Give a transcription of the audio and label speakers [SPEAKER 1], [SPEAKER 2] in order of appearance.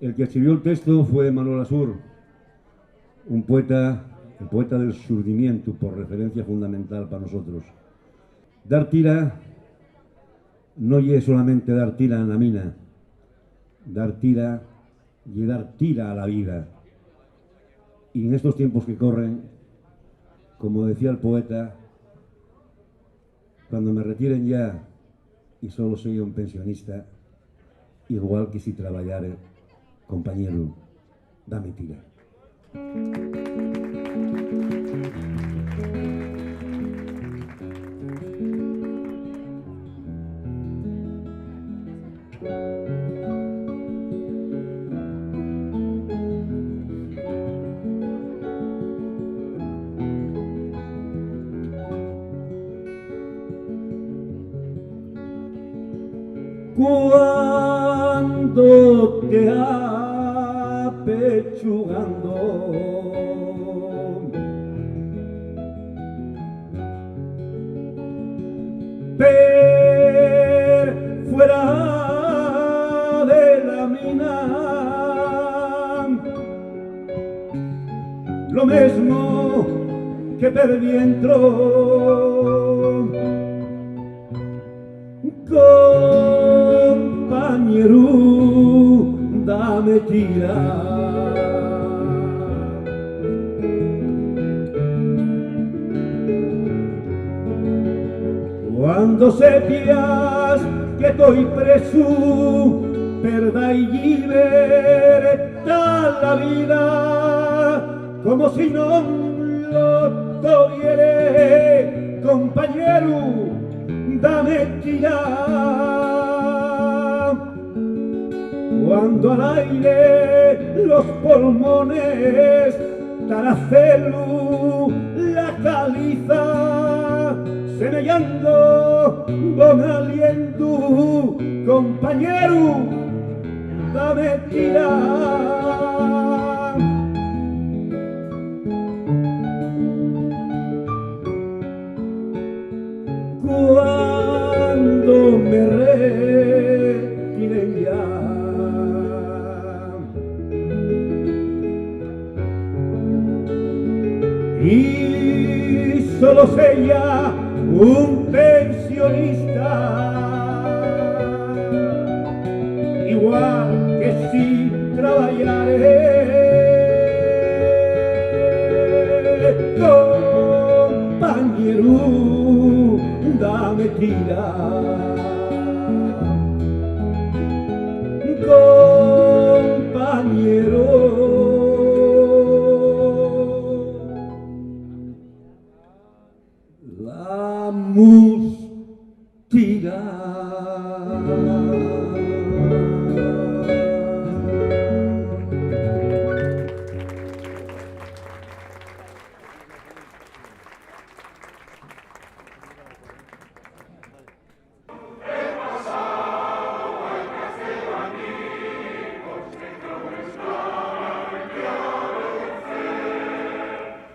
[SPEAKER 1] El que escribió el texto fue Manuel Asur, un poeta, el poeta del surdimiento, por referencia fundamental para nosotros. Dar tira no es solamente dar tira en la mina, dar tira y dar tira a la vida. Y en estos tiempos que corren, como decía el poeta, cuando me retiren ya y solo soy un pensionista, igual que si trabajare, compañero, dame tira. Cuando te apechugando fuera de la mina, lo mismo que per dentro, compañero, dame tira. Cuando sepas que estoy preso, perda y libertad la vida, como si no lo tuviere, compañero, dame tira. Cuando al aire los pulmones taracelu la caliza, semellando con aliento, compañero, dame tira. Cuando me retiren ya y solo sea un pensionista, igual que si trabajare, compañero, dame tira.